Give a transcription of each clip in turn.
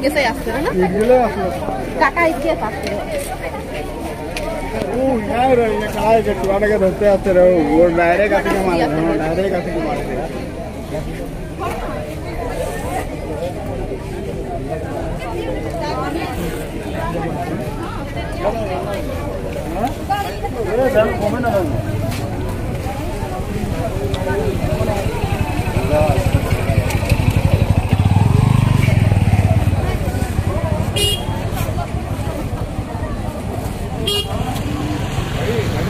कैसे आते हैं ना काका इसके पास ओ यार ये कहां के टुवाने के धरते आते रहो वो डायरेक्ट आते के मारे डायरेक्ट आते के मारे अरे सर कौन ना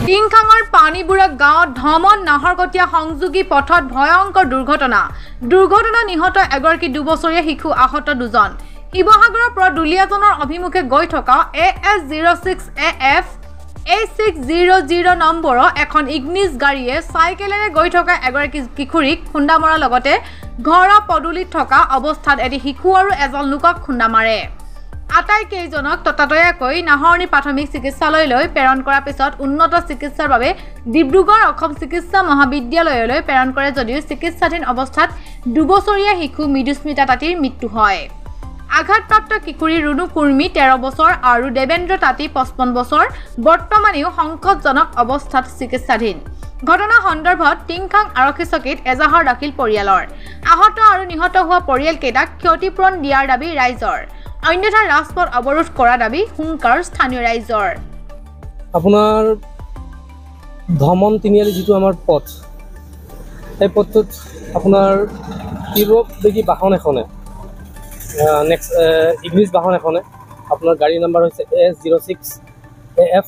টিংখাঙৰ পানীবুৰা গাঁৱত ধমন নাহৰকটীয়া সংযোগী পথত ভয়ংকৰ দুৰ্ঘটনা নিহত এগৰাকী 2 বছৰীয়া শিশু আহত 2জন শিৱসাগৰৰ পৰা দুলিয়াজনৰ অভিমুখে গৈ থকা AS06AF A600 নম্বৰৰ এখন ইগনিছ গাড়ীয়ে সাইকেলেৰে গৈ থকা এগৰাকী কিশোৰীক খুন্দা মৰাৰ লগতে ঘৰৰ পদুলিত থকা অৱস্থাত এটি শিশু আৰু এজন লোকক খুন্দা মাৰে আটাইকেইজনক ততাতৈয়াকৈ নাহৰণি প্ৰাথমিক চিকিৎসালয়লৈ প্ৰেৰণ কৰাৰ পিছত উন্নত চিকিৎসাৰ বাবে ডিব্ৰুগড় অসম চিকিৎসা মহাবিদ্যালয়লৈ প্ৰেৰণ কৰে যদিও চিকিৎসাধীন অৱস্থাত 2 বছৰীয়া শিশু মৃদুস্মিতা তাঁতীৰ মৃত্যু হয় আঘাতপ্ৰাপ্ত কিশোৰী ৰুণু কুৰ্মী 13 বছৰ আৰু দেবেন্দ্ৰ তাঁতী 55 বছৰ বৰ্তমানেও সংকটজনক অৱস্থাত চিকিৎসাধীন ঘটনা সন্দৰ্ভত টিংখাং আৰক্ষী চকীত এজাহাৰ দাখিল পৰিয়ালৰ আহত আৰু নিহত হোৱা পৰিয়ালকেইটাক ক্ষতিপূৰণ দিয়াৰ দাবী ৰাইজৰ অন্যথা ৰাজপথ অৱৰোধ কৰা দাবী হুংকাৰ স্থানীয় ৰাইজৰ আপোনাৰ ধমন তিনিআলি যেটো আমাৰ পথ এই পথটোত আপোনাৰ ইউৰোপ দেখি বাহন এখনে নেক্সট ইংলিছ বাহন এখনে আপোনাৰ গাড়ী নাম্বাৰ হৈছে AS06AF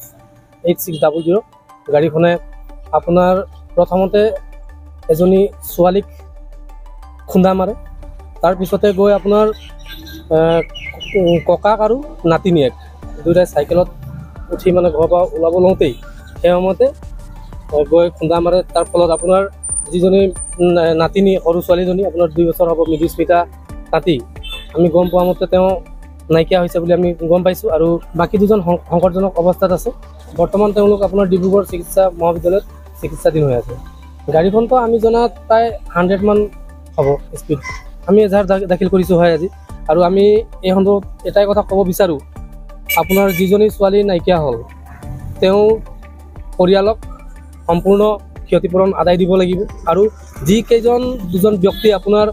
8600 গাড়ীখনে আপোনাৰ প্ৰথমতে এজনী ছোৱালীক খুন্দা মাৰে তাৰ পিছতে গৈ আপোনাৰ ককাক আৰু নাতিনিয়েক দুটাই সাইকেলত উঠি মানে ঘৰৰ পৰা ওলাব লওঁতেই সেই সময়তে গৈ খুন্দা মাৰে তাৰ ফলত আপোনাৰ যিজনী নাতিনি সৰু ছোৱালীজনী আপোনাৰ 2 বছৰ হ'ব মৃদুস্মিতা তাঁতী আমি গম পোৱা মতে তেওঁ নাইকিয়া হৈছে বুলি আমি গম পাইছোঁ আৰু বাকী দুজন সংকটজনক অৱস্থাত আছে বৰ্তমান তেওঁলোক আপোনাৰ ডিব্ৰুগড় চিকিৎসা মহাবিদ্যালয়ত চিকিৎসাধীন হৈ আছে গাড়ীখনটো আমি জনাত প্ৰায় 100 মান হ'ব স্পীড আমি এজাহাৰ দাখিল কৰিছোঁ হয় আজি আৰু আমি এই সন্দৰ্ভত এটাই কথা ক'ব বিচাৰোঁ আপোনাৰ যিজনী ছোৱালী নাইকিয়া হ'ল তেওঁ পৰিয়ালক সম্পূৰ্ণ ক্ষতিপূৰণ আদায় দিব লাগিব আৰু দুজন ব্যক্তি আপোনাৰ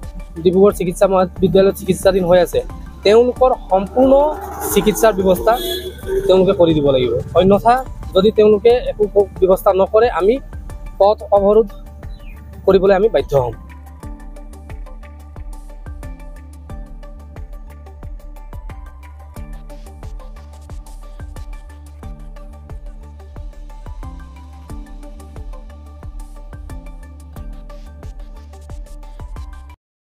ডিব্ৰুগড় চিকিৎসা মহাবিদ্যালয়ত চিকিৎসাধীন হৈ আছে তেওঁলোকৰ সম্পূৰ্ণ চিকিৎসাৰ ব্যৱস্থা তেওঁলোকে কৰি দিব লাগিব অন্যথা যদি তেওঁলোকে একো ব্যৱস্থা নকৰে আমি পথ অৱৰোধ কৰিবলৈ আমি বাধ্য হ'ম